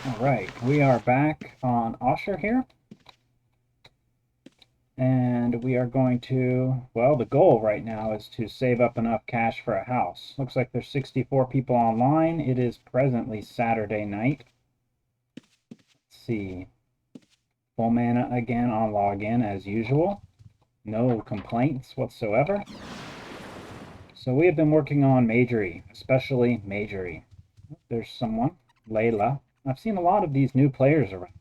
Alright, we are back on Osher here. And we are going to, well, the goal right now is to save up enough cash for a house. Looks like there's 64 people online. It is presently Saturday night. Let's see. Full mana again on login as usual. No complaints whatsoever. So we have been working on magery, especially magery. There's someone, Layla. I've seen a lot of these new players around,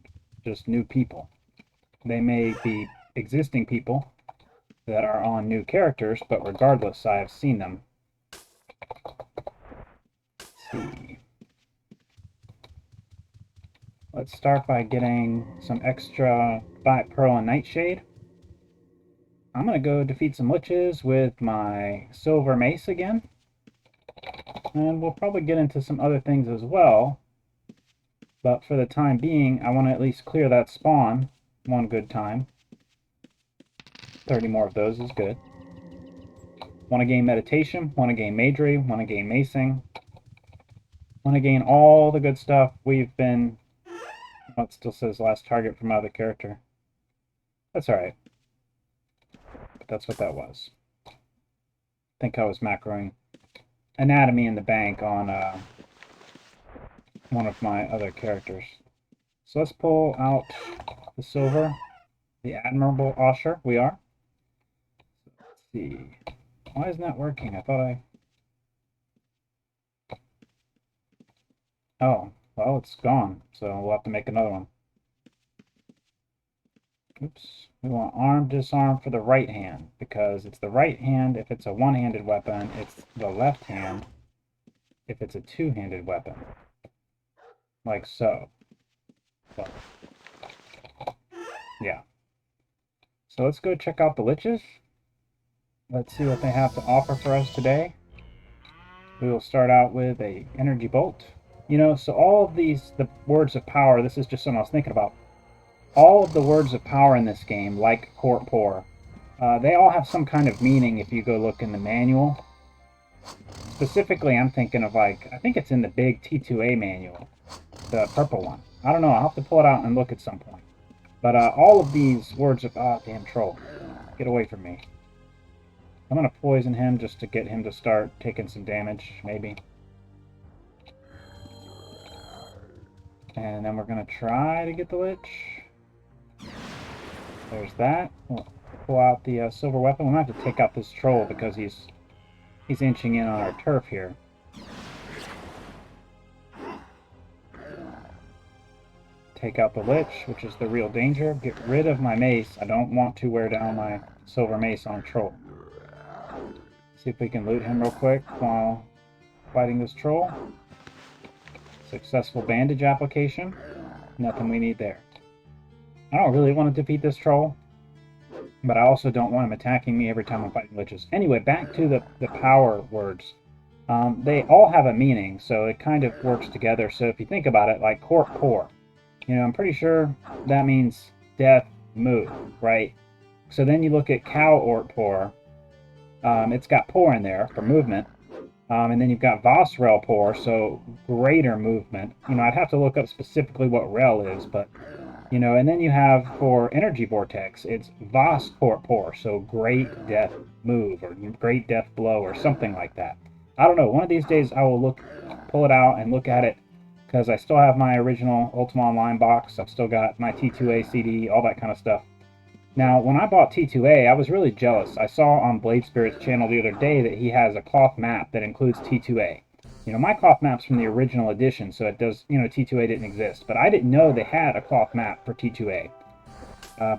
just new people. They may be existing people that are on new characters, but regardless, I have seen them. Let's see. Let's start by getting some extra Black Pearl and Nightshade. I'm going to go defeat some liches with my Silver Mace again. And we'll probably get into some other things as well. But for the time being, I want to at least clear that spawn one good time. 30 more of those is good. Want to gain meditation, want to gain magery, want to gain macing. Want to gain all the good stuff we've been... Oh, it still says last target for my other character. That's alright. But that's what that was. I think I was macroing Anatomy in the Bank on one of my other characters. So let's pull out the silver, the Admirable Osher. We are. Let's see. Why isn't that working? I thought I... Oh, well, it's gone. So we'll have to make another one. Oops. We want arm, disarm for the right hand, because it's the right hand if it's a one-handed weapon, it's the left hand if it's a two-handed weapon. Like so. So. Yeah. So let's go check out the liches. Let's see what they have to offer for us today. We will start out with a energy bolt. You know, so all of these, the words of power, this is just something I was thinking about. All of the words of power in this game, like Court Pour, they all have some kind of meaning if you go look in the manual. Specifically, I'm thinking of like, I think it's in the big T2A manual, the purple one. I don't know, I'll have to pull it out and look at some point. But all of these words of, oh, damn troll, get away from me. I'm going to poison him just to get him to start taking some damage, maybe. And then we're going to try to get the lich. There's that. We'll pull out the silver weapon. We'll have to take out this troll because he's inching in on our turf here. Take out the lich, which is the real danger. Get rid of my mace. I don't want to wear down my silver mace on a troll. See if we can loot him real quick while fighting this troll. Successful bandage application. Nothing we need there. I don't really want to defeat this troll, but I also don't want him attacking me every time I'm fighting liches. Anyway, back to the power words. They all have a meaning, so it kind of works together. So if you think about it, like Court Pour, you know, I'm pretty sure that means death, move, right? So then you look at Cow Ort Pour. It's got pour in there for movement. And then you've got Vosrel Pour, so greater movement. You know, I'd have to look up specifically what rel is, but, you know, and then you have for Energy Vortex, it's Vos Court Pour, so great death move, or great death blow, or something like that. I don't know, one of these days I will pull it out and look at it, because I still have my original Ultima Online box, I've still got my T2A CD, all that kind of stuff. Now, when I bought T2A, I was really jealous. I saw on Blade Spirit's channel the other day that he has a cloth map that includes T2A. You know, my cloth map's from the original edition, so it does, you know, T2A didn't exist. But I didn't know they had a cloth map for T2A.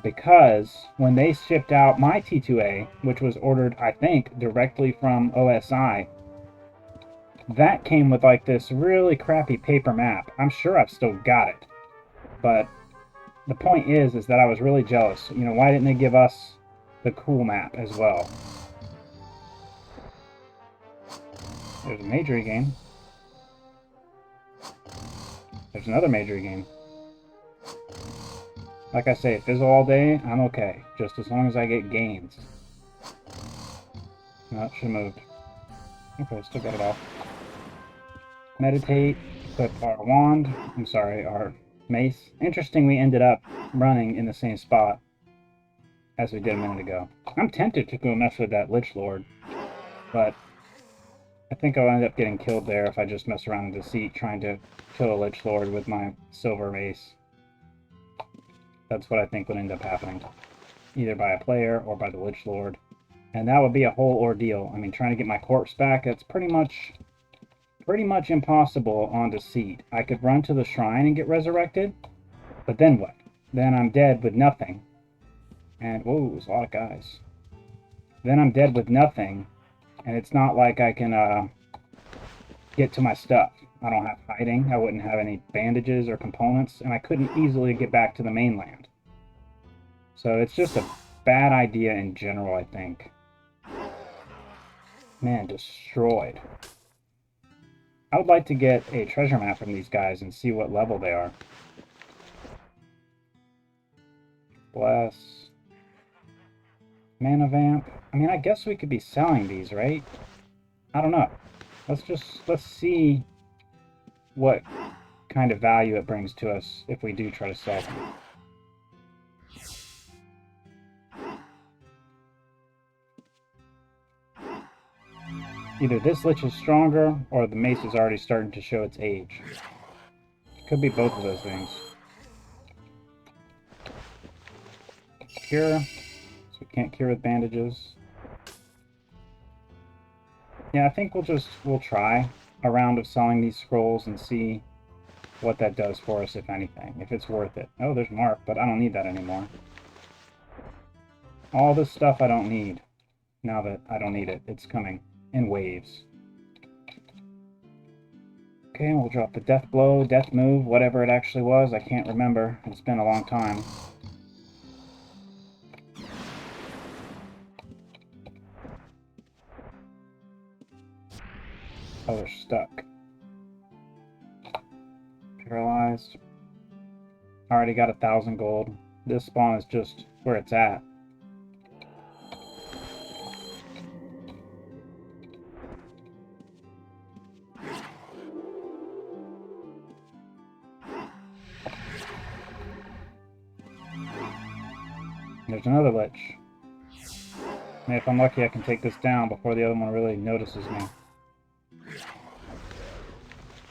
Because when they shipped out my T2A, which was ordered, I think, directly from OSI, that came with like this really crappy paper map. I'm sure I've still got it. But the point is that I was really jealous. You know, why didn't they give us the cool map as well? There's a magery game. There's another magery game. Like I say, fizzle all day, I'm okay. Just as long as I get gains. No, it should have moved. Okay, still got it off. Meditate. Put our wand, I'm sorry, our mace. Interesting, we ended up running in the same spot as we did a minute ago. I'm tempted to go mess with that Lich Lord, but I think I'll end up getting killed there if I just mess around in Deceit trying to kill a Lich Lord with my silver mace. That's what I think would end up happening. Either by a player or by the Lich Lord. And that would be a whole ordeal. I mean, trying to get my corpse back, that's pretty much impossible on Deceit. I could run to the shrine and get resurrected, but then what? Then I'm dead with nothing. And, whoa, there's a lot of guys. Then I'm dead with nothing, and it's not like I can get to my stuff. I don't have hiding, I wouldn't have any bandages or components, and I couldn't easily get back to the mainland. So it's just a bad idea in general, I think. Man, destroyed. I would like to get a treasure map from these guys and see what level they are. Bless. Mana vamp. I mean, I guess we could be selling these, right? I don't know. Let's see what kind of value it brings to us if we do try to sell them. Either this Lich is stronger, or the mace is already starting to show its age. Could be both of those things. Cure. So we can't cure with bandages. Yeah, I think we'll try a round of selling these scrolls and see what that does for us, if anything. If it's worth it. Oh, there's Mark, but I don't need that anymore. All this stuff I don't need. Now that I don't need it, it's coming in waves. Okay, we'll drop the death blow, death move, whatever it actually was. I can't remember. It's been a long time. Oh, they're stuck. Paralyzed. Already got 1,000 gold. This spawn is just where it's at. There's another Lich. Maybe if I'm lucky I can take this down before the other one really notices me.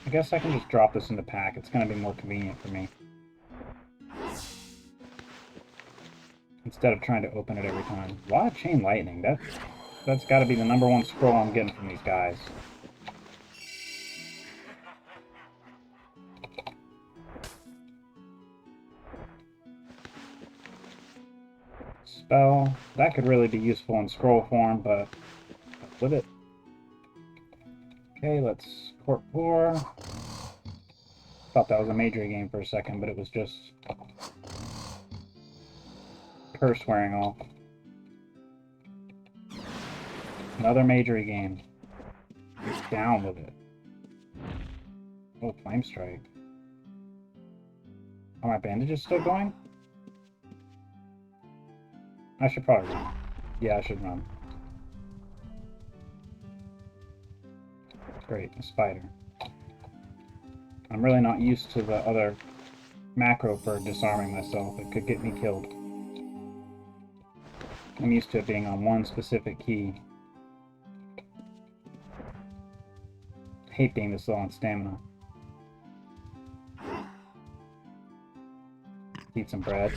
I guess I can just drop this in the pack. It's going to be more convenient for me. Instead of trying to open it every time. A lot of chain lightning. That's got to be the #1 scroll I'm getting from these guys. Spell. That could really be useful in scroll form, but with it. Okay, let's Court 4. Thought that was a magery game for a second, but it was just curse wearing off. Another magery game. He's down with it. Oh, Flame Strike. Are my bandages still going? I should probably run. Yeah, I should run. Great, a spider. I'm really not used to the other macro for disarming myself. It could get me killed. I'm used to it being on one specific key. I hate being this low on stamina. Eat some bread.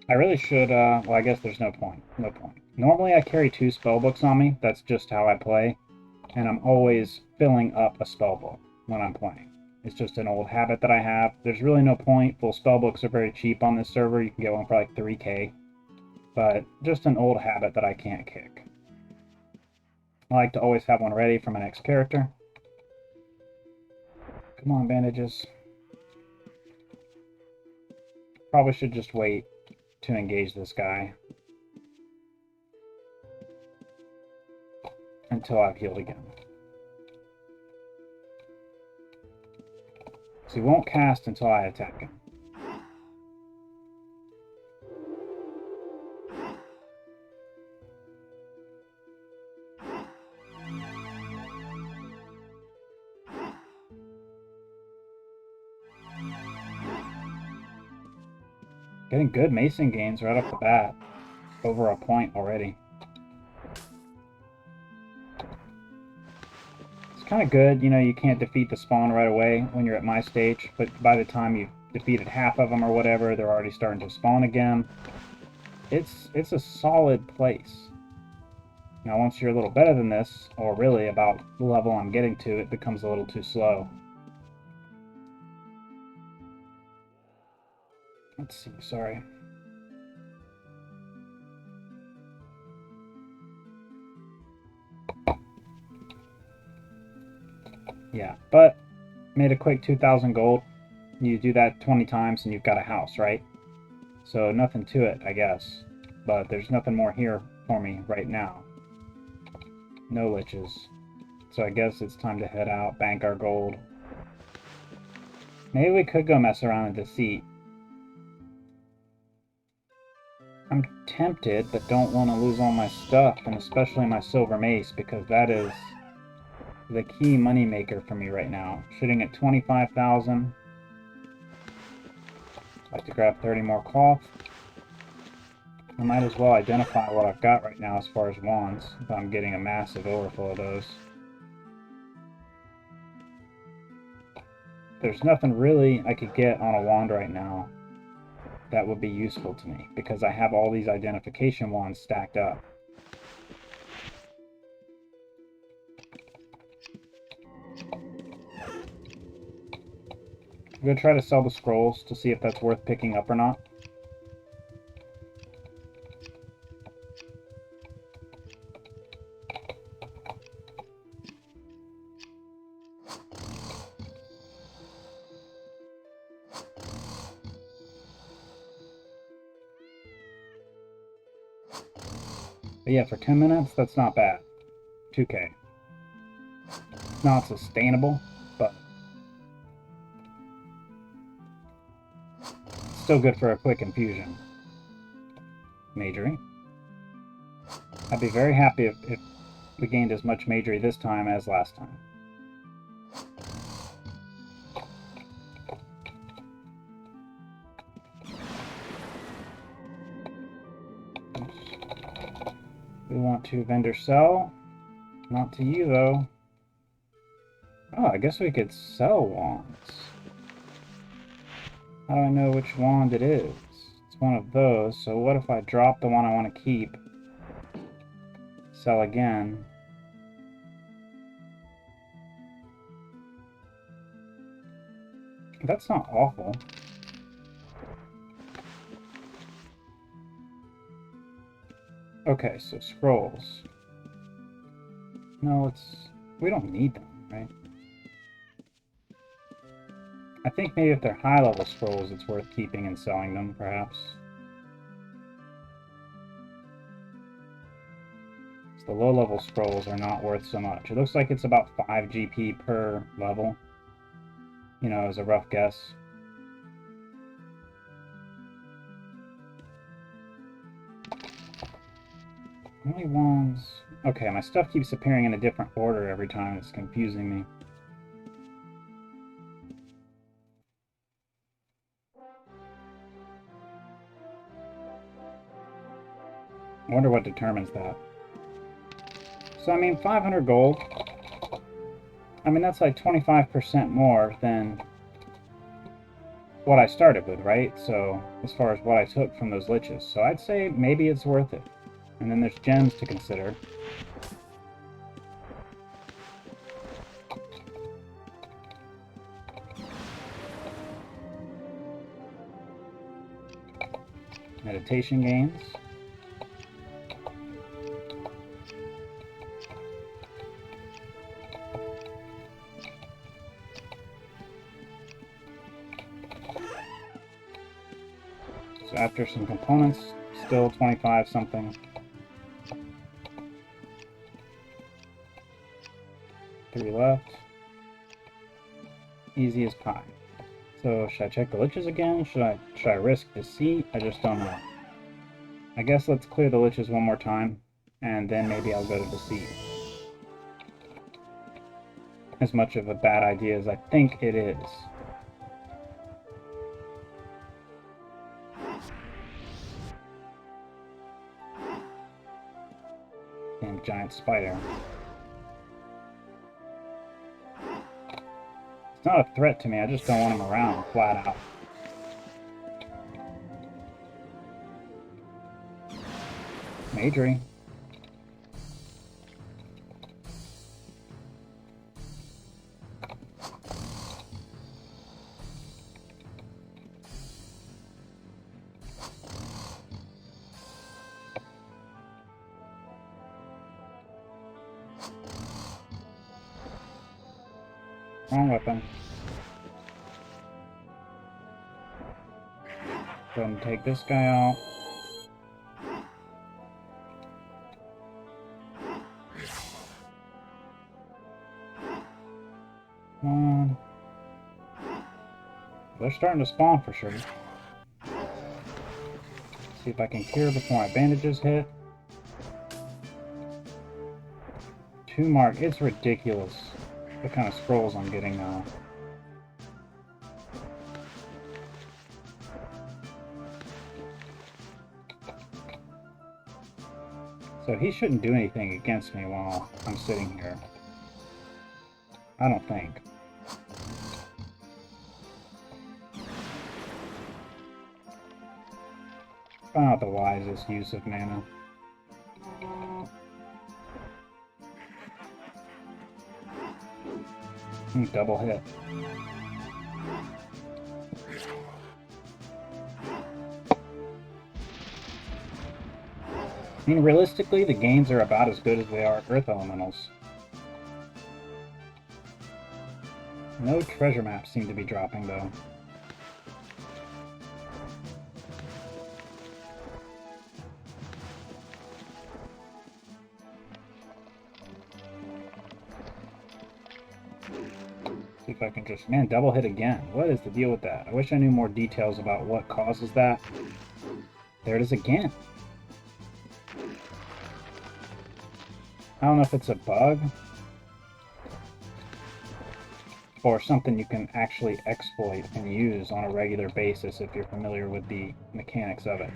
I really should, well, I guess there's no point. No point. Normally I carry 2 spellbooks on me. That's just how I play. And I'm always filling up a spellbook when I'm playing. It's just an old habit that I have. There's really no point. Full spellbooks are very cheap on this server. You can get one for like 3K. But just an old habit that I can't kick. I like to always have one ready for my next character. Come on, bandages. Probably should just wait to engage this guy until I've healed again. So he won't cast until I attack him. Getting good Mason gains right off the bat. Over a point already. It's kind of good, you know, you can't defeat the spawn right away when you're at my stage, but by the time you've defeated half of them or whatever, they're already starting to spawn again. It's a solid place. Now once you're a little better than this, or really about the level I'm getting to, it becomes a little too slow. Let's see, sorry. Yeah, but made a quick 2,000 gold. You do that 20 times and you've got a house, right? So nothing to it, I guess. But there's nothing more here for me right now. No liches. So I guess it's time to head out, bank our gold. Maybe we could go mess around in Deceit. I'm tempted, but don't want to lose all my stuff, and especially my silver mace, because that is the key money maker for me right now. Shooting at 25,000. I'd like to grab 30 more cloth. I might as well identify what I've got right now as far as wands, if I'm getting a massive overflow of those. There's nothing really I could get on a wand right now that would be useful to me, because I have all these identification wands stacked up. I'm going to try to sell the scrolls to see if that's worth picking up or not. But yeah, for 10 minutes, that's not bad. 2k. It's not sustainable, but it's still good for a quick infusion. Magery. I'd be very happy if we gained as much magery this time as last time. We want to vendor sell. Not to you, though. Oh, I guess we could sell wands. How do I know which wand it is? It's one of those, so what if I drop the one I want to keep? Sell again. That's not awful. Okay, so scrolls. No, we don't need them, right? I think maybe if they're high-level scrolls, it's worth keeping and selling them, perhaps. So the low-level scrolls are not worth so much. It looks like it's about 5 GP per level. You know, as a rough guess. Only wands. Okay, my stuff keeps appearing in a different order every time. It's confusing me. I wonder what determines that. So, I mean, 500 gold. I mean, that's like 25% more than what I started with, right? So, as far as what I took from those liches. So, I'd say maybe it's worth it. And then there's gems to consider. Meditation gains. So after some components, still 25 something. 3 left. Easy as pie. So should I check the liches again? Should I risk deceit? I just don't know. I guess let's clear the liches one more time, and then maybe I'll go to deceit. As much of a bad idea as I think it is. Damn giant spider. It's not a threat to me, I just don't want him around, flat out. Magery. Wrong weapon. Go ahead and take this guy out. Come on. They're starting to spawn for sure. See if I can cure before my bandages hit. 2 mark. It's ridiculous the kind of scrolls I'm getting now. So he shouldn't do anything against me while I'm sitting here. I don't think. Probably not the wisest use of mana. Double hit. I mean, realistically, the gains are about as good as they are Earth Elementals. No treasure maps seem to be dropping, though. See if I can just... Man, double hit again. What is the deal with that? I wish I knew more details about what causes that. There it is again. I don't know if it's a bug or something you can actually exploit and use on a regular basis if you're familiar with the mechanics of it.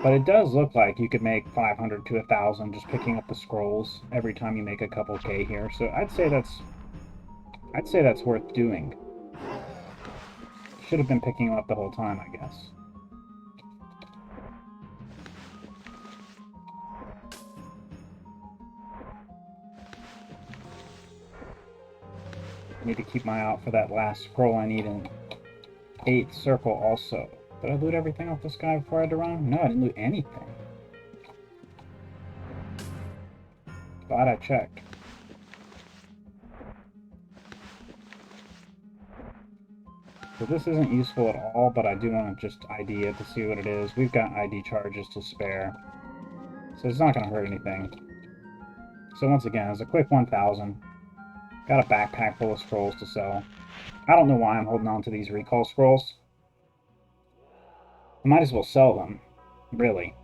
But it does look like you could make 500 to 1,000 just picking up the scrolls every time you make a couple K here. So I'd say that's worth doing. Should have been picking them up the whole time, I guess. I need to keep my eye out for that last scroll. I need an 8th circle also. Did I loot everything off this guy before I had to run? No, I didn't loot anything. Glad I checked. So this isn't useful at all, but I do want to just ID it to see what it is. We've got ID charges to spare, so it's not going to hurt anything. So once again, it's a quick 1,000. Got a backpack full of scrolls to sell. I don't know why I'm holding on to these recall scrolls. I might as well sell them, really.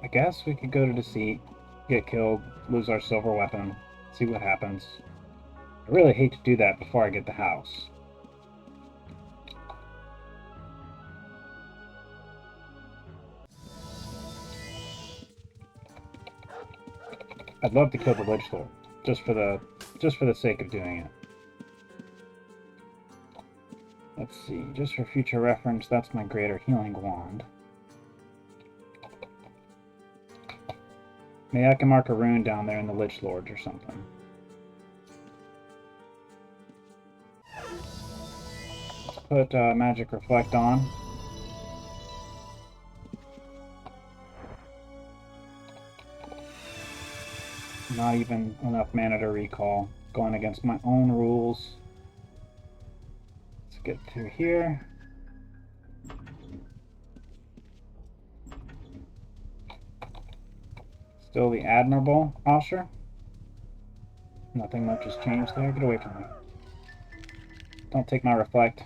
I guess we could go to deceit, get killed, lose our silver weapon, see what happens. I really hate to do that before I get the house. I'd love to kill the Lich Lord, just for the sake of doing it. Let's see, just for future reference, that's my Greater Healing Wand. Maybe I can mark a rune down there in the Lich Lord or something. Let's put Magic Reflect on. Not even enough mana to recall. Going against my own rules. Let's get through here. Still the admirable posture. Nothing much has changed there. Get away from me. Don't take my reflect.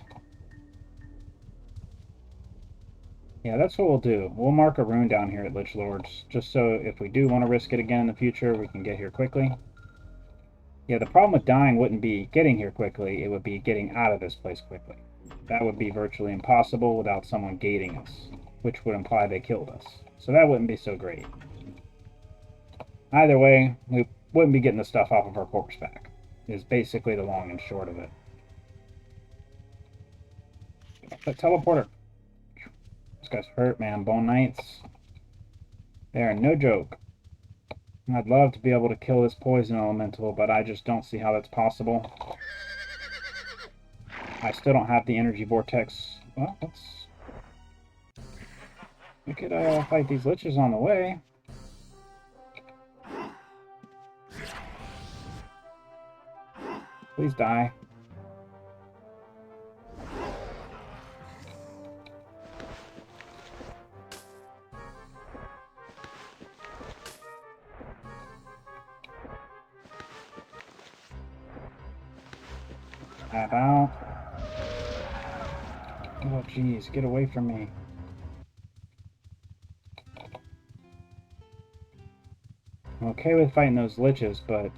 Yeah, that's what we'll do. We'll mark a rune down here at Lich Lords, just so if we do want to risk it again in the future, we can get here quickly. Yeah, the problem with dying wouldn't be getting here quickly, it would be getting out of this place quickly. That would be virtually impossible without someone gating us, which would imply they killed us. So that wouldn't be so great. Either way, we wouldn't be getting the stuff off of our corpse back, is basically the long and short of it. That teleporter. This guy's hurt, man. Bone Knights. They are no joke. I'd love to be able to kill this poison elemental, but I just don't see how that's possible. I still don't have the energy vortex. Well, we could fight these liches on the way. Please die. Tap out. Oh, jeez. Get away from me. I'm okay with fighting those liches, but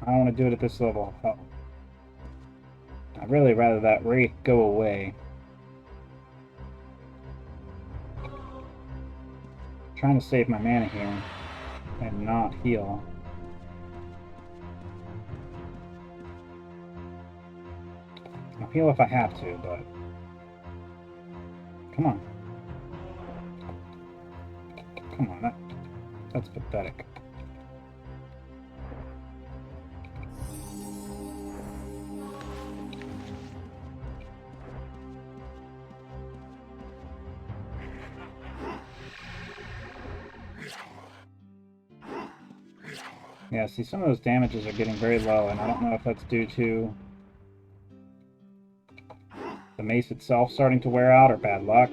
I don't want to do it at this level. Oh. I'd really rather that wraith go away. I'm trying to save my mana here and not heal. I'll heal if I have to, but come on. Come on, that's pathetic. Yeah, see, some of those damages are getting very low, and I don't know if that's due to the mace itself starting to wear out or bad luck.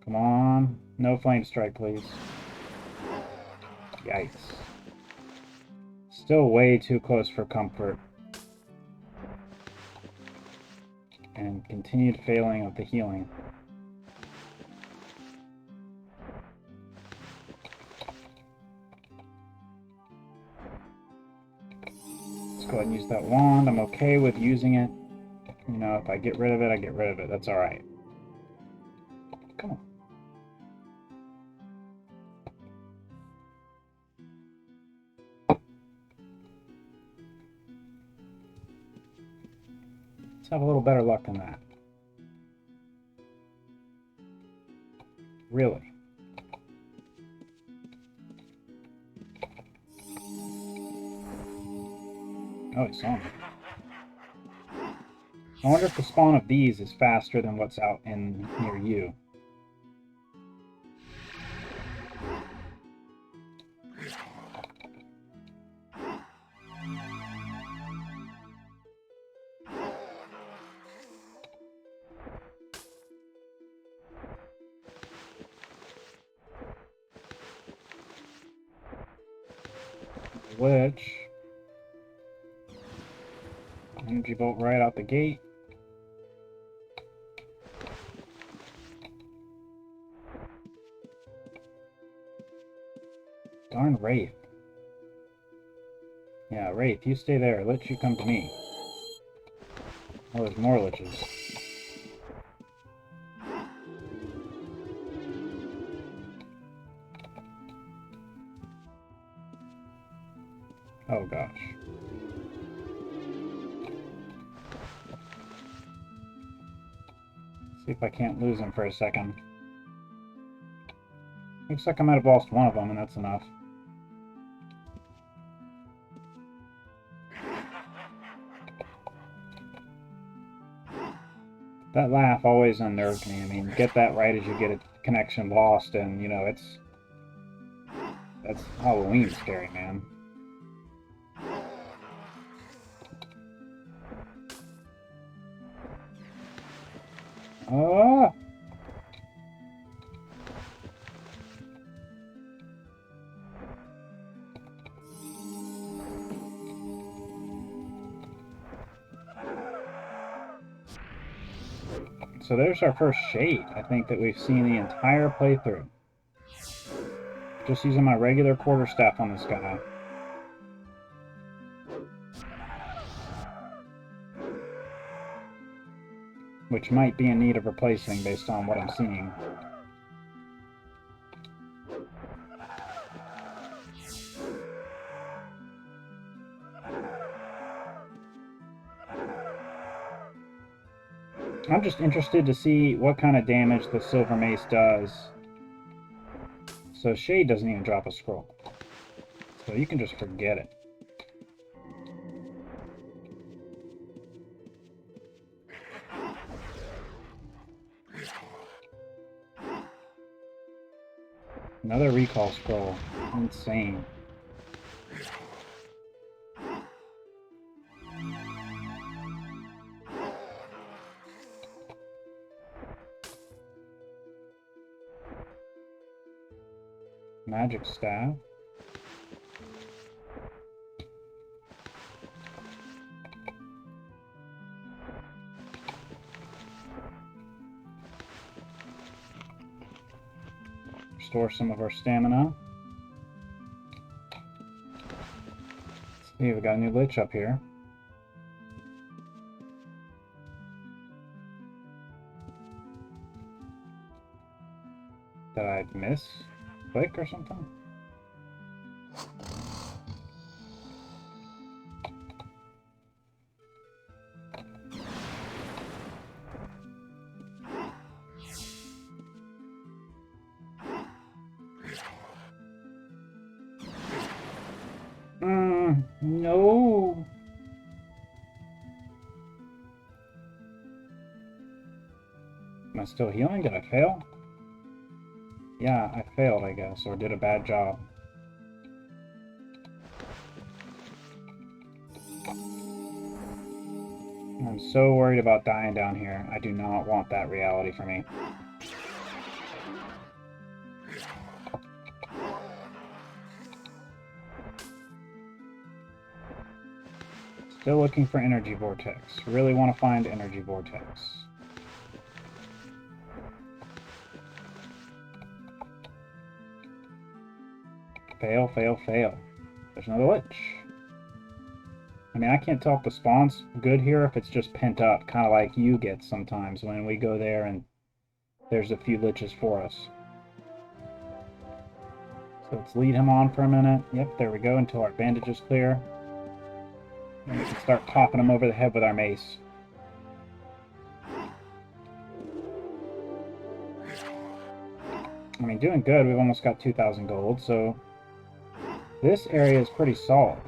Come on. No flame strike, please. Yikes. Still way too close for comfort. And continued failing of the healing. Let's go ahead and use that wand. I'm okay with using it. You know, if I get rid of it, I get rid of it. That's alright. Come on. Let's have a little better luck than that. Really. Oh, he saw me. I wonder if the spawn of these is faster than what's out in near you. Which energy bolt right out the gate. Darn Wraith. Yeah, Wraith, you stay there. Let you come to me. Oh, there's more liches. Oh gosh. See if I can't lose him for a second. Looks like I might have lost one of them, and that's enough. That laugh always unnerved me. I mean, get that right as you get a connection lost, and you know, that's Halloween scary, man. Oh! So there's our first shade, I think, that we've seen the entire playthrough. Just using my regular quarterstaff on this guy. Which might be in need of replacing based on what I'm seeing. I'm just interested to see what kind of damage the Silver Mace does. So Shade doesn't even drop a scroll. So you can just forget it. Another recall scroll. Insane. Magic staff. Restore some of our stamina. Let's see, we got a new Lich up here. Did I miss? Click or something? No. Am I still healing? Did I fail? Yeah, I failed, I guess, or did a bad job. I'm so worried about dying down here. I do not want that reality for me. Still looking for Energy Vortex. Really want to find Energy Vortex. Fail, fail, fail. There's another Lich. I mean, I can't tell if the spawn's good here, if it's just pent up, kind of like you get sometimes when we go there and there's a few Liches for us. So let's lead him on for a minute. Yep, there we go, until our bandage is clear. And we can start popping him over the head with our mace. I mean, doing good. We've almost got 2,000 gold, so this area is pretty solid.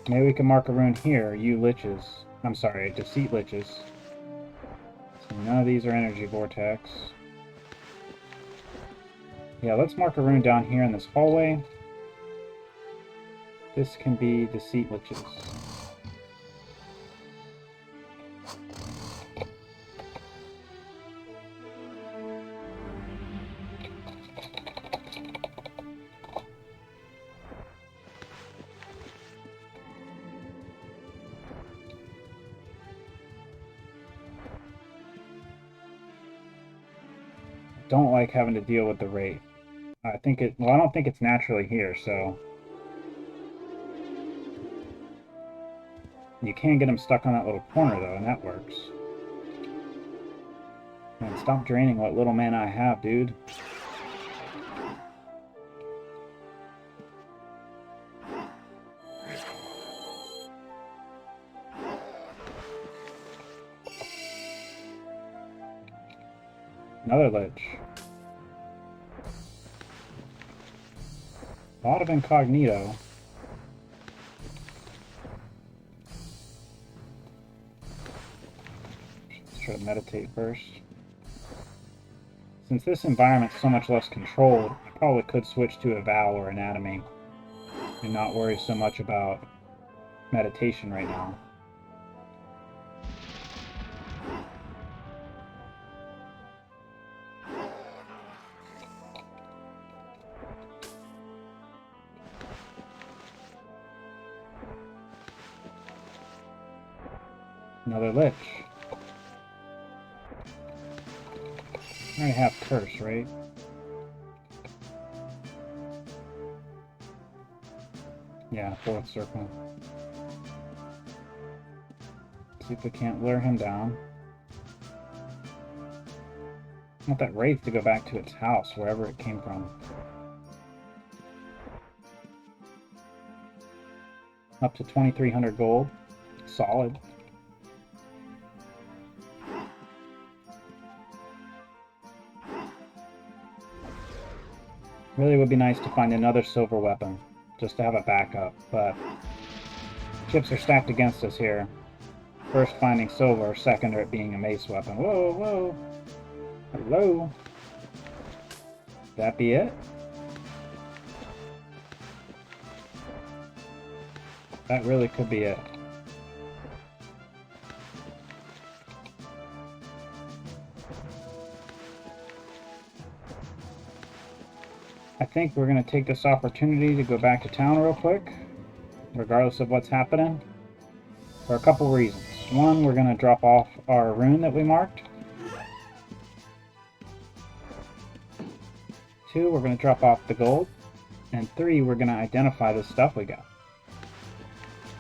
Maybe we can mark a rune here, you Liches. I'm sorry, Deceit Liches. So none of these are Energy Vortex. Yeah, let's mark a rune down here in this hallway. This can be Deceit Liches. Don't like having to deal with the Wraith. I think it, well, I don't think it's naturally here, so you can get him stuck on that little corner though, and that works. Man, stop draining what little mana I have, dude. Another Lich. A lot of incognito. Let's try to meditate first. Since this environment's so much less controlled, I probably could switch to a Vow or Anatomy and not worry so much about meditation right now. Another lich. I already have curse, right? Yeah, fourth circle. See if we can't lure him down. I want that wraith to go back to its house, wherever it came from. Up to 2,300 gold. Solid. Really would be nice to find another silver weapon, just to have a backup, but chips are stacked against us here. First finding silver, second it being a mace weapon. Whoa, whoa. Hello. That be it? That really could be it. I think we're going to take this opportunity to go back to town real quick, regardless of what's happening, for a couple reasons. One, we're going to drop off our rune that we marked. Two, we're going to drop off the gold. And three, we're going to identify the stuff we got.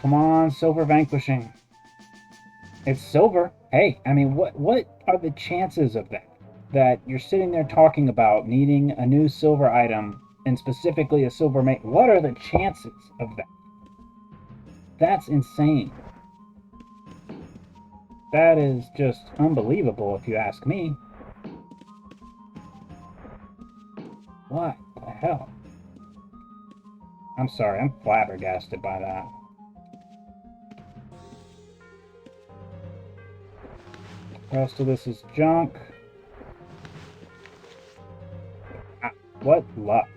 Come on, silver vanquishing. It's silver. Hey, I mean, what are the chances of that? That you're sitting there talking about needing a new silver item, and specifically a silver mate. What are the chances of that? That's insane. That is just unbelievable, if you ask me. What the hell? I'm sorry, I'm flabbergasted by that. The rest of this is junk. What luck.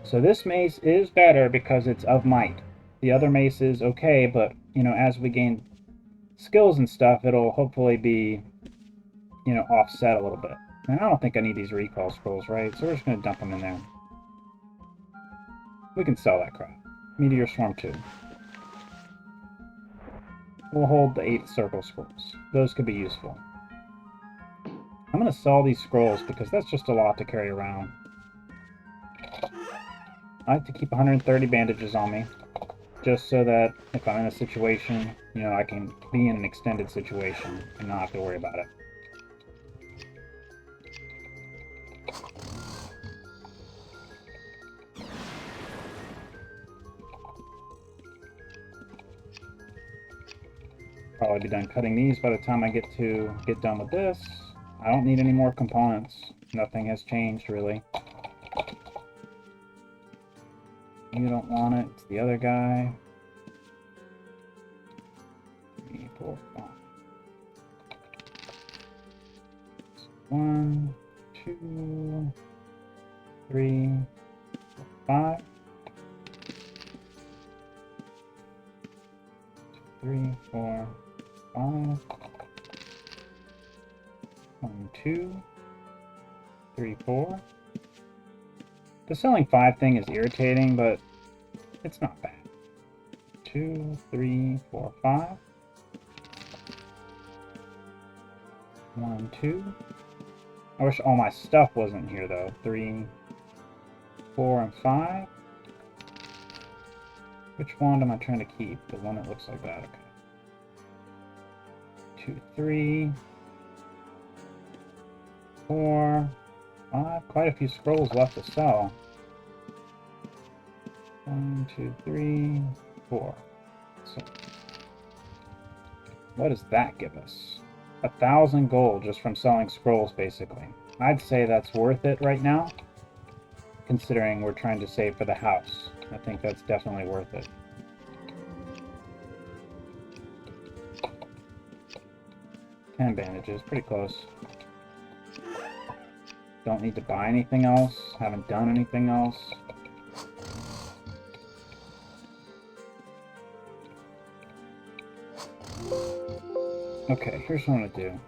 So this mace is better because it's of might. The other mace is okay, but, you know, as we gain skills and stuff, it'll hopefully be, you know, offset a little bit. And I don't think I need these recall scrolls, right? So we're just going to dump them in there. We can sell that crap. Meteor Swarm 2. We'll hold the 8 circle scrolls. Those could be useful. I'm going to sell these scrolls because that's just a lot to carry around. I like to keep 130 bandages on me, just so that if I'm in a situation, you know, I can be in an extended situation and not have to worry about it. Probably be done cutting these by the time I get done with this. I don't need any more components. Nothing has changed, really. You don't want it. It's the other guy. 3, 4, 5. 1, 2, 3, 4, 5. 3, 4, 5. 1, 2, 3, 4. The selling 5 thing is irritating, but it's not bad. 2, 3, 4, 5. 1, 2. I wish all my stuff wasn't here, though. 3, 4, and 5. Which wand am I trying to keep? The one that looks like that. Okay. 2, 3, 4, 5. Quite a few scrolls left to sell. 1, 2, 3, 4. So, what does that give us? 1,000 gold just from selling scrolls, basically. I'd say that's worth it right now, considering we're trying to save for the house. I think that's definitely worth it. Ten bandages, pretty close. Don't need to buy anything else. Haven't done anything else. Okay, here's what I'm going to do.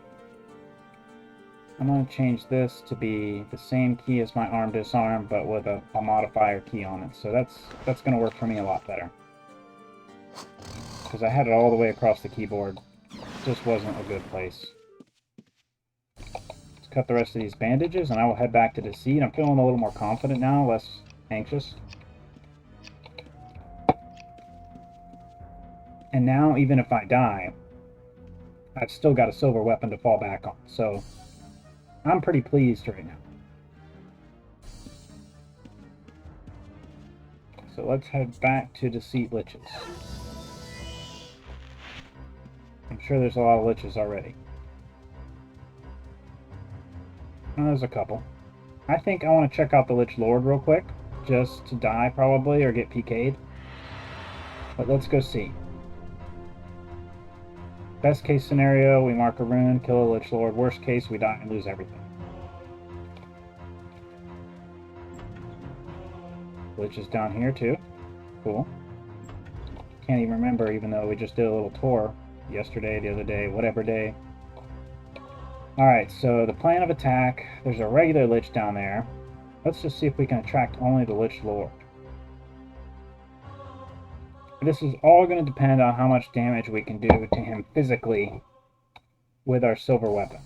I'm going to change this to be the same key as my arm disarm, but with a modifier key on it. So that's going to work for me a lot better. Because I had it all the way across the keyboard. just wasn't a good place. Let's cut the rest of these bandages, and I will head back to Deceit. I'm feeling a little more confident now, less anxious. And now, even if I die, I've still got a silver weapon to fall back on, so I'm pretty pleased right now. So let's head back to Deceit Liches. I'm sure there's a lot of Liches already. Oh, there's a couple. I think I want to check out the Lich Lord real quick, just to die probably, or get PK'd. But let's go see. Best case scenario, we mark a rune, kill a Lich Lord. Worst case, we die and lose everything. Lich is down here too. Cool. Can't even remember, even though we just did a little tour yesterday, the other day, whatever day. Alright, so the plan of attack, there's a regular Lich down there. Let's just see if we can attract only the Lich Lord. This is all going to depend on how much damage we can do to him physically with our silver weapon.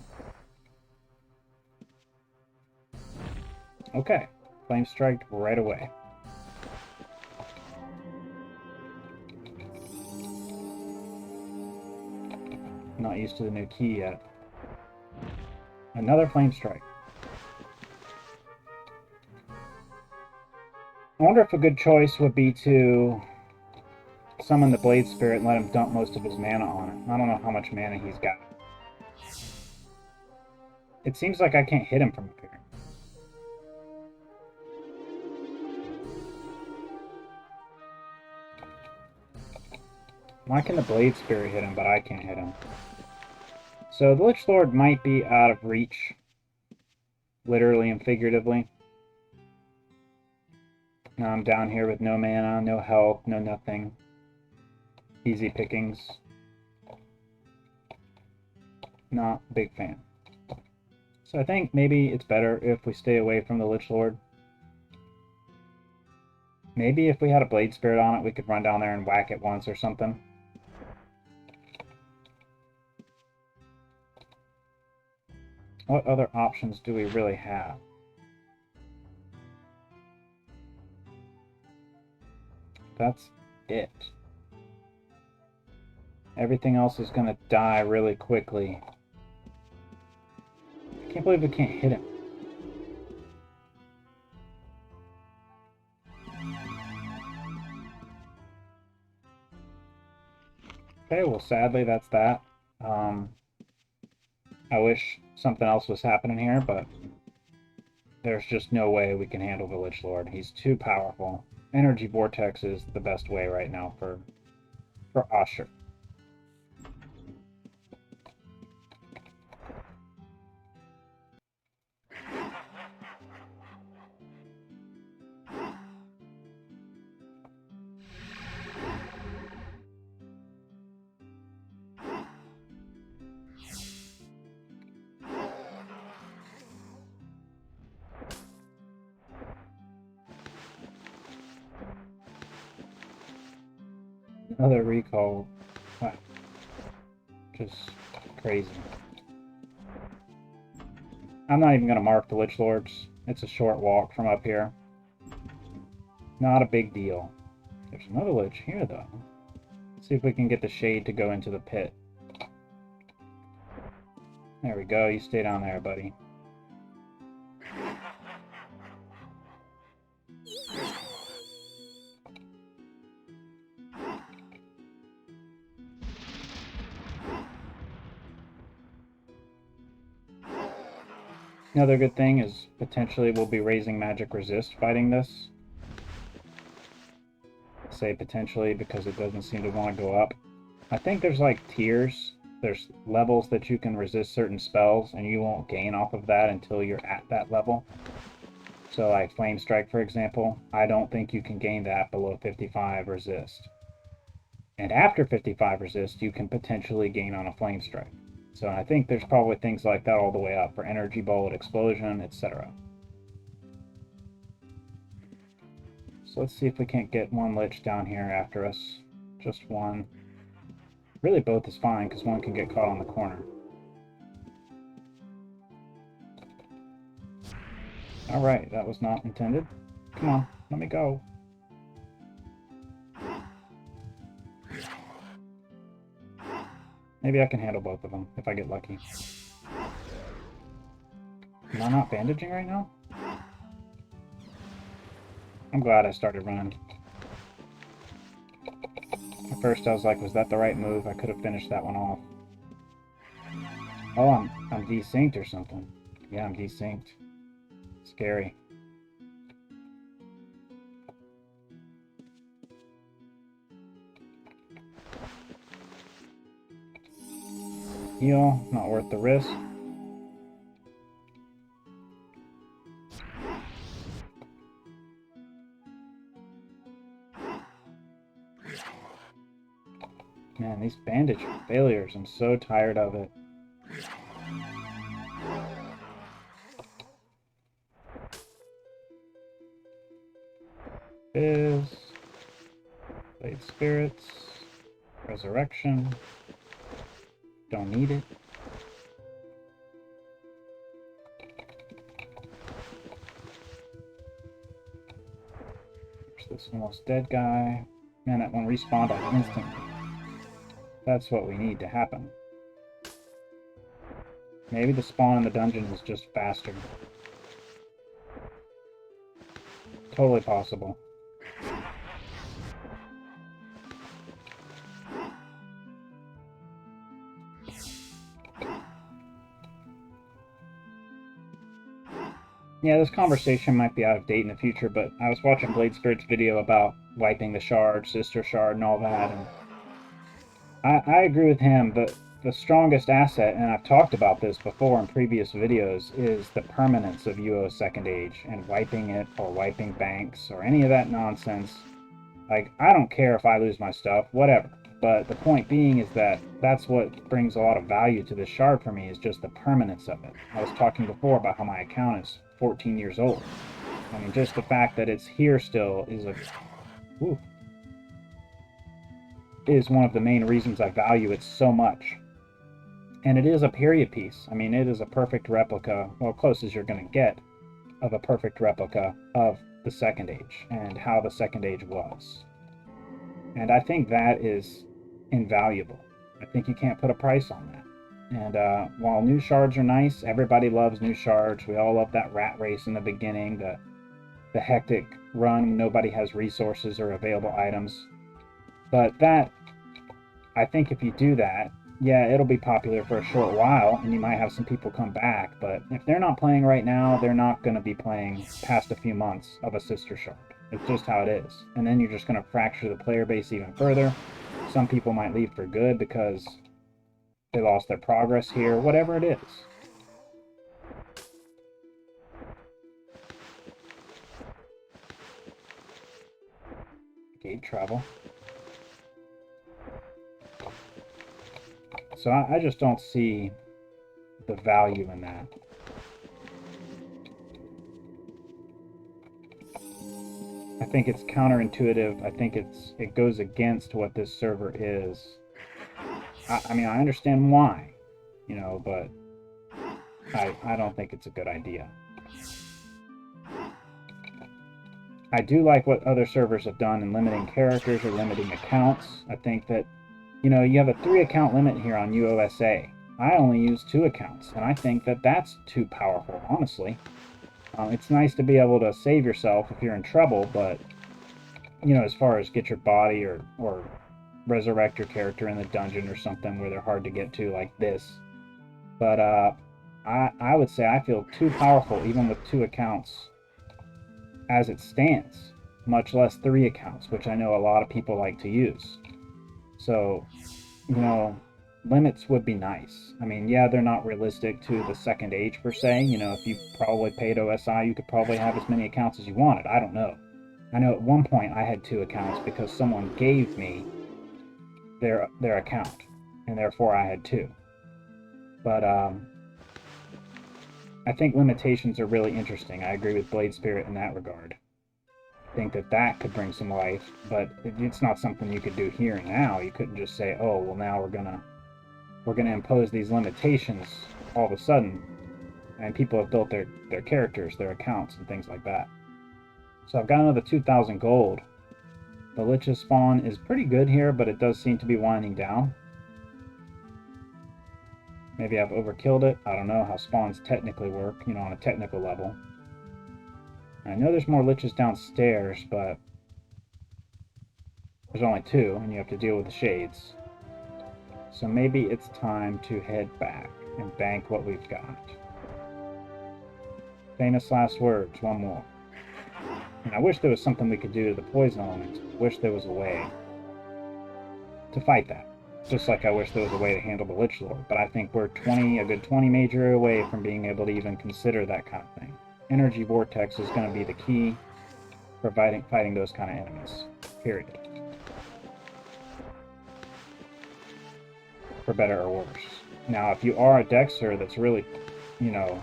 Okay, flame strike right away. Not used to the new key yet. Another flame strike. I wonder if a good choice would be to summon the Blade Spirit and let him dump most of his mana on it. I don't know how much mana he's got. It seems like I can't hit him from up here. Why can the Blade Spirit hit him, but I can't hit him? So the Lich Lord might be out of reach, literally and figuratively. Now I'm down here with no mana, no health, no nothing. Easy pickings. Not a big fan. So I think maybe it's better if we stay away from the Lich Lord. Maybe if we had a Blade Spirit on it, we could run down there and whack it once or something. What other options do we really have? That's it. Everything else is going to die really quickly. I can't believe we can't hit him. Okay, well sadly that's that. I wish something else was happening here, but there's just no way we can handle the Lich Lord. He's too powerful. Energy Vortex is the best way right now for Asher. Another recall. Wow. Just crazy. I'm not even going to mark the Lich Lords. It's a short walk from up here. Not a big deal. There's another Lich here, though. Let's see if we can get the shade to go into the pit. There we go. You stay down there, buddy. Another good thing is potentially we'll be raising magic resist fighting this. I say potentially because it doesn't seem to want to go up. I think there's like tiers. There's levels that you can resist certain spells and you won't gain off of that until you're at that level. So like Flame Strike, for example, I don't think you can gain that below 55 resist. And after 55 resist, you can potentially gain on a Flame Strike. So I think there's probably things like that all the way up for Energy Bolt, Explosion, etc. So let's see if we can't get one Lich down here after us. Just one. Really, both is fine, because one can get caught on the corner. Alright, that was not intended. Come on, let me go. Maybe I can handle both of them, if I get lucky. Am I not bandaging right now? I'm glad I started running. At first I was like, was that the right move? I could have finished that one off. Oh, I'm desynced or something. Yeah, I'm desynced. Scary. Heal, not worth the risk. Man, these bandage failures, I'm so tired of it. Fizz, Blade Spirits, Resurrection, don't need it. There's this almost dead guy. Man, that one respawned on instantly. That's what we need to happen. Maybe the spawn in the dungeon is just faster. Totally possible. Yeah, this conversation might be out of date in the future, but I was watching Blade Spirit's video about wiping the shard, sister shard, and all that, and I agree with him. The strongest asset, and I've talked about this before in previous videos, is the permanence of UO Second Age, and wiping it, or wiping banks, or any of that nonsense. Like, I don't care if I lose my stuff, whatever. But the point being is that that's what brings a lot of value to this shard for me, is just the permanence of it. I was talking before about how my account is 14 years old. I mean, just the fact that it's here still is is one of the main reasons I value it so much. And it is a period piece. I mean, it is a perfect replica, well, close as you're going to get, of a perfect replica of the Second Age and how the Second Age was. And I think that is invaluable. I think you can't put a price on that. And while new shards are nice, everybody loves new shards. We all love that rat race in the beginning, the hectic run when nobody has resources or available items. But that, I think if you do that, yeah, it'll be popular for a short while, and you might have some people come back. But if they're not playing right now, they're not going to be playing past a few months of a sister shard. It's just how it is. And then you're just going to fracture the player base even further. Some people might leave for good because they lost their progress here, whatever it is. Gate travel. So I just don't see the value in that. I think it's counterintuitive. I think it goes against what this server is. I mean, I understand why, you know, but I don't think it's a good idea. I do like what other servers have done in limiting characters or limiting accounts. I think that, you know, you have a 3-account limit here on UOSA. I only use 2 accounts, and I think that that's too powerful, honestly. It's nice to be able to save yourself if you're in trouble, but, you know, as far as get your body or resurrect your character in the dungeon or something where they're hard to get to like this. But I would say I feel too powerful even with 2 accounts as it stands, much less 3 accounts, which I know a lot of people like to use. So, you know, limits would be nice. I mean, yeah, they're not realistic to the Second Age per se. You know, if you probably paid OSI, you could probably have as many accounts as you wanted. I don't know. I know at one point I had 2 accounts because someone gave me their account, and therefore I had 2. But I think limitations are really interesting. I agree with Blade Spirit in that regard. think that that could bring some life, but it's not something you could do here and now. You couldn't just say, oh, well, now we're gonna impose these limitations all of a sudden. And people have built their characters, their accounts, and things like that. So I've got another 2,000 gold. The Lich's spawn is pretty good here, but it does seem to be winding down. Maybe I've overkilled it. I don't know how spawns technically work, you know, on a technical level. I know there's more Liches downstairs, but there's only 2, and you have to deal with the shades. So maybe it's time to head back and bank what we've got. Famous last words, one more. And I wish there was something we could do to the poison element. I wish there was a way to fight that. Just like I wish there was a way to handle the Lich Lord. But I think we're a good 20 magery away from being able to even consider that kind of thing. Energy Vortex is going to be the key for fighting those kind of enemies. Period. For better or worse. Now, if you are a Dexter that's really, you know,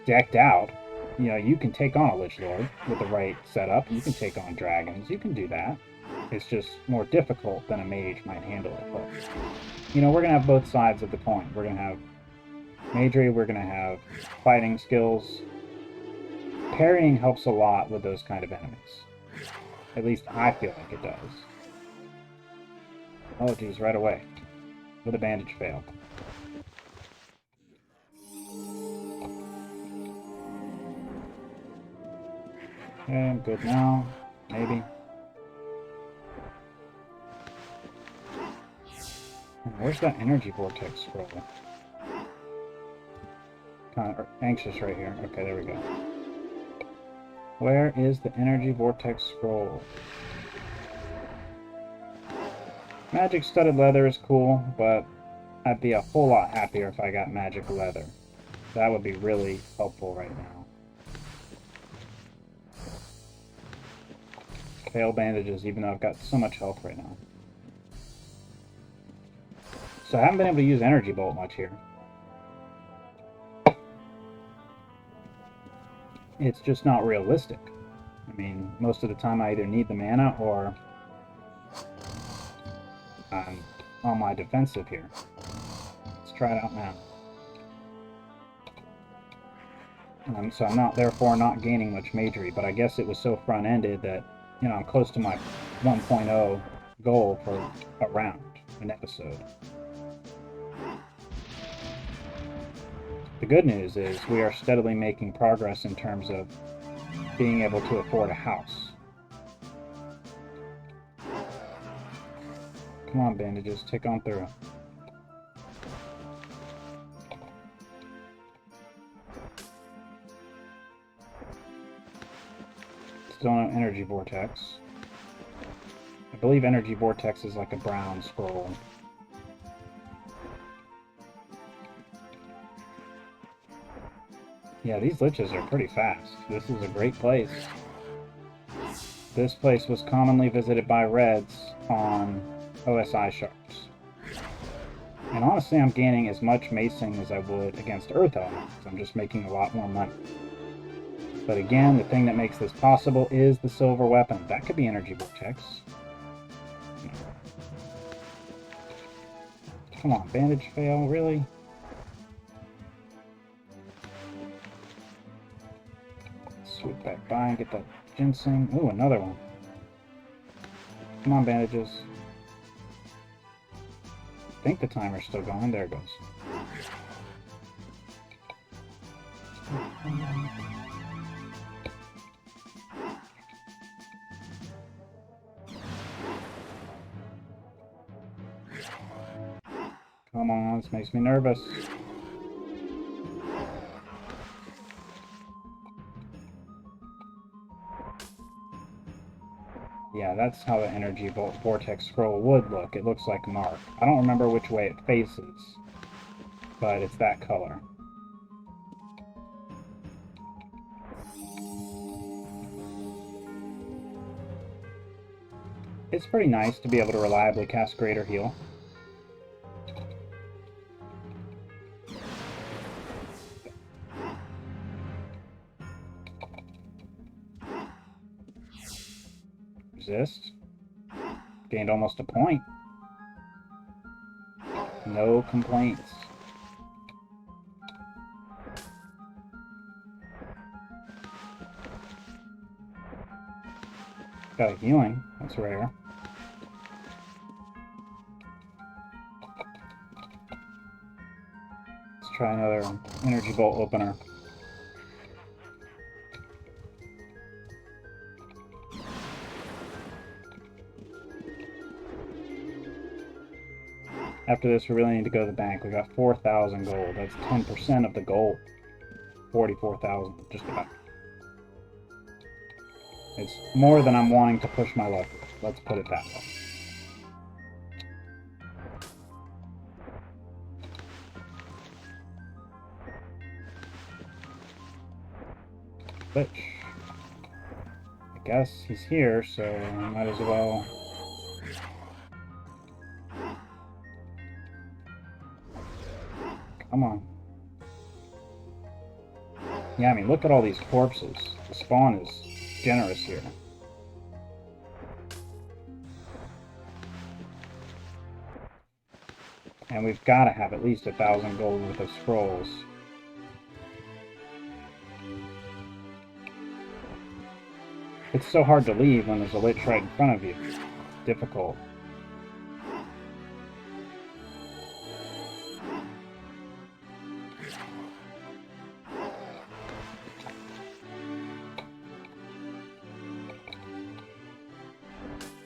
decked out, you know, you can take on a Lich Lord with the right setup. You can take on dragons. You can do that. It's just more difficult than a mage might handle it. But, you know, we're going to have both sides of the coin. We're going to have magery. We're going to have fighting skills. Parrying helps a lot with those kind of enemies. At least I feel like it does. Oh, geez, right away. With a bandage fail. Okay, I'm good now. Maybe. Where's that energy vortex scroll? Kind of anxious right here. Okay, there we go. Where is the energy vortex scroll? Magic studded leather is cool, but I'd be a whole lot happier if I got magic leather. That would be really helpful right now. Fail bandages, even though I've got so much health right now. So I haven't been able to use energy bolt much here. It's just not realistic. I mean, most of the time I either need the mana or I'm on my defensive here. Let's try it out now. So I'm therefore not gaining much magery, but I guess it was so front-ended that, you know, I'm close to my 1.0 goal for a round, an episode. The good news is we are steadily making progress in terms of being able to afford a house. Come on, bandages, tick on through. Still no energy vortex. I believe energy vortex is like a brown scroll. Yeah, these liches are pretty fast. This is a great place. This place was commonly visited by reds on OSI sharps. And honestly, I'm gaining as much macing as I would against Earth Elements. I'm just making a lot more money. But again, the thing that makes this possible is the silver weapon. That could be energy vortex. Come on, bandage fail, really? Swoop back by and get that ginseng. Ooh, another one. Come on, bandages. I think the timer's still going. There it goes. Come on, this makes me nervous. Yeah, that's how the energy vortex scroll would look. It looks like Mark. I don't remember which way it faces, but it's that color. It's pretty nice to be able to reliably cast Greater Heal. exist. Gained almost a point. No complaints. Got a healing. That's rare. Let's try another energy bolt opener. After this, we really need to go to the bank. We got 4,000 gold. That's 10% of the gold. 44,000, just about. It's more than I'm wanting to push my luck. Let's put it that way. Glitch. I guess he's here, so I might as well. Come on. Yeah, I mean, look at all these corpses. The spawn is generous here. And we've got to have at least 1,000 gold worth of scrolls. It's so hard to leave when there's a lich right in front of you. It's difficult.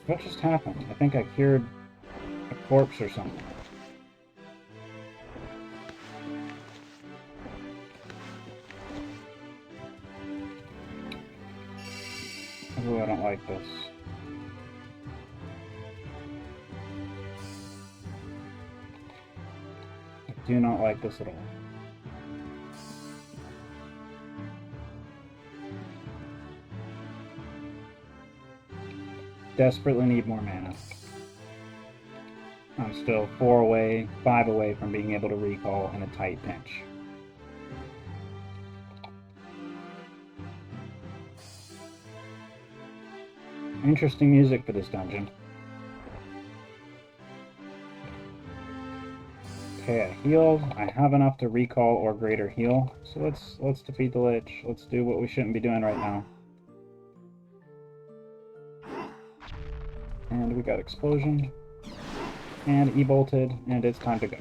What just happened? I think I cured a corpse or something. Ooh, I don't like this. I do not like this at all. Desperately need more mana. I'm still 4 away, 5 away from being able to recall in a tight pinch. Interesting music for this dungeon. Okay, I healed. I have enough to recall or greater heal. So let's defeat the lich. Let's do what we shouldn't be doing right now. And we got explosion. And e-bolted, and it's time to go.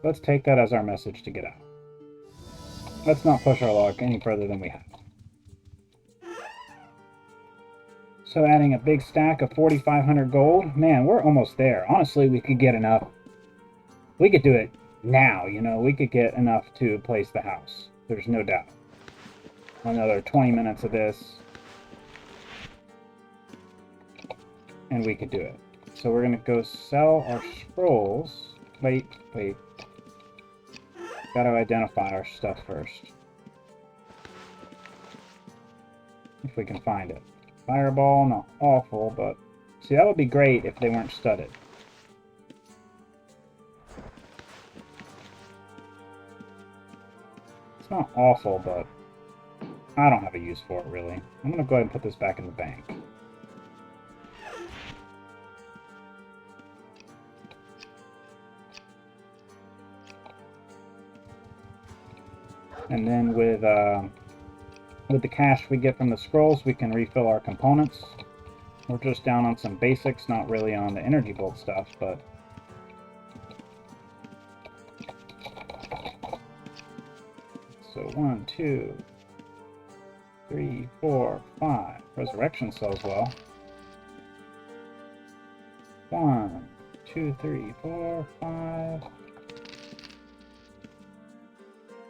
Let's take that as our message to get out. Let's not push our luck any further than we have. So adding a big stack of 4,500 gold, man, we're almost there. Honestly, we could get enough. We could do it now, you know. We could get enough to place the house. There's no doubt. Another 20 minutes of this, and we could do it. So we're going to go sell our scrolls. Wait. Got to identify our stuff first. If we can find it. Fireball, not awful, but... See, that would be great if they weren't studded. It's not awful, but... I don't have a use for it, really. I'm going to go ahead and put this back in the bank. And then with the cash we get from the scrolls, we can refill our components. We're just down on some basics, not really on the energy bolt stuff, but... So 1, 2, 3, 4, 5. Resurrection sells well. 1, 2, 3, 4, 5.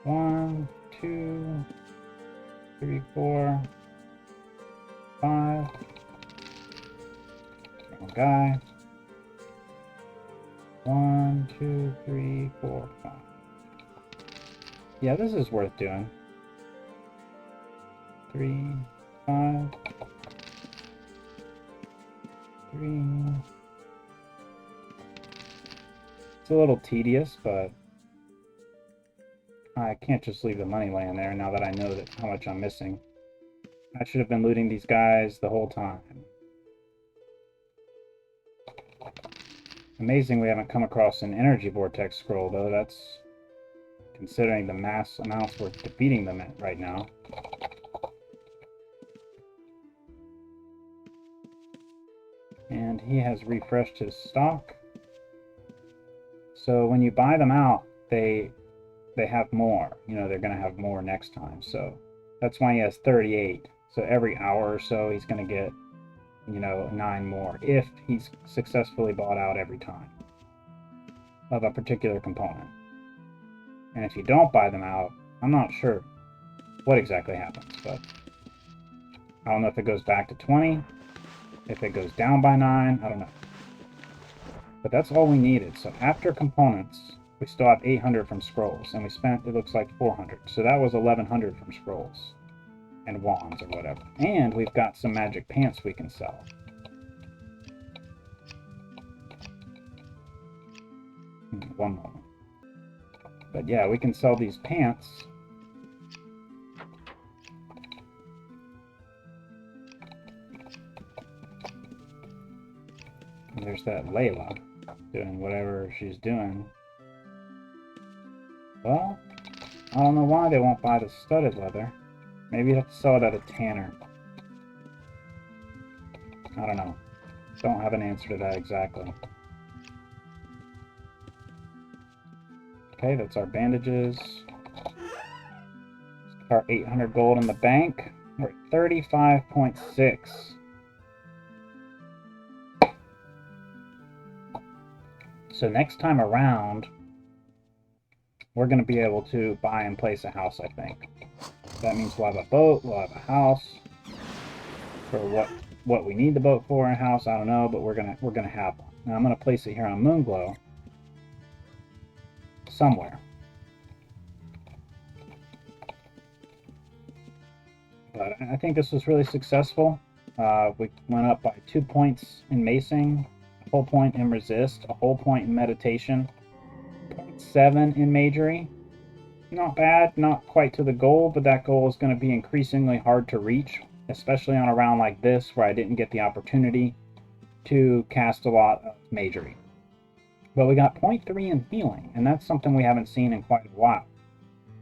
1, 2, 3, 4, 5. Wrong guy. 1, 2, 3, 4, 5. Yeah, this is worth doing. 3, 5. 3. It's a little tedious, but I can't just leave the money laying there now that I know how much I'm missing. I should have been looting these guys the whole time. Amazing we haven't come across an energy vortex scroll, though. That's considering the mass amounts we're defeating them at right now. And he has refreshed his stock. So when you buy them out, they have more. You know, they're going to have more next time. So that's why he has 38. So every hour or so, he's going to get, you know, 9 more if he's successfully bought out every time of a particular component. And if you don't buy them out, I'm not sure what exactly happens, but I don't know if it goes back to 20, if it goes down by 9, I don't know. But that's all we needed. So after components, we still have 800 from scrolls, and we spent, it looks like, 400. So that was 1100 from scrolls and wands or whatever. And we've got some magic pants we can sell. One moment. But yeah, we can sell these pants. And there's that Layla doing whatever she's doing. Well, I don't know why they won't buy the studded leather. Maybe you have to sell it at a tanner. I don't know. Don't have an answer to that exactly. Okay, that's our bandages. Our 800 gold in the bank. We're at 35.6. So next time around, we're going to be able to buy and place a house, I think. That means we'll have a boat, we'll have a house. For what we need the boat for, a house, I don't know, but we're gonna have one. Now I'm gonna place it here on Moonglow. Somewhere. But I think this was really successful. We went up by 2 points in macing, a whole point in resist, a whole point in meditation, 0.7 in magery. Not bad, not quite to the goal, but that goal is going to be increasingly hard to reach, especially on a round like this where I didn't get the opportunity to cast a lot of magery. But we got 0.3 in healing, and that's something we haven't seen in quite a while.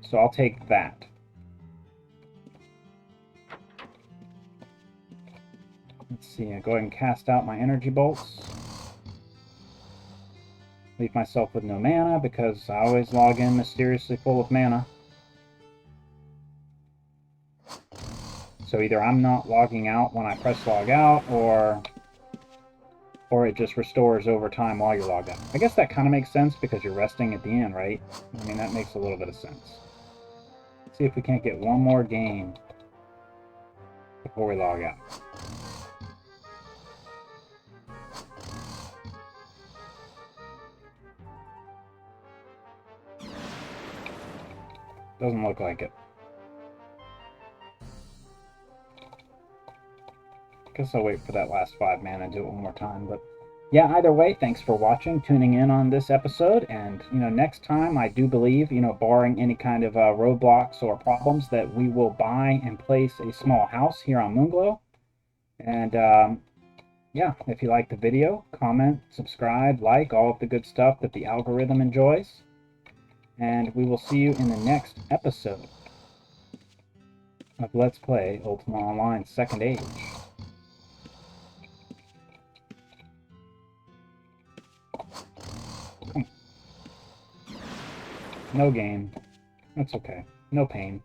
So I'll take that. Let's see, I'll go ahead and cast out my energy bolts. Leave myself with no mana because I always log in mysteriously full of mana. So either I'm not logging out when I press log out, or it just restores over time while you're logged out. I guess that kind of makes sense because you're resting at the end, right? I mean, that makes a little bit of sense. Let's see if we can't get one more game before we log out. Doesn't look like it. Guess I'll wait for that last 5 mana and do it one more time. But yeah, either way, thanks for watching, tuning in on this episode. And, you know, next time, I do believe, you know, barring any kind of roadblocks or problems, that we will buy and place a small house here on Moonglow. And, yeah, if you liked the video, comment, subscribe, like, all of the good stuff that the algorithm enjoys. And we will see you in the next episode of Let's Play Ultima Online 2nd Age. No game. That's okay. No pain.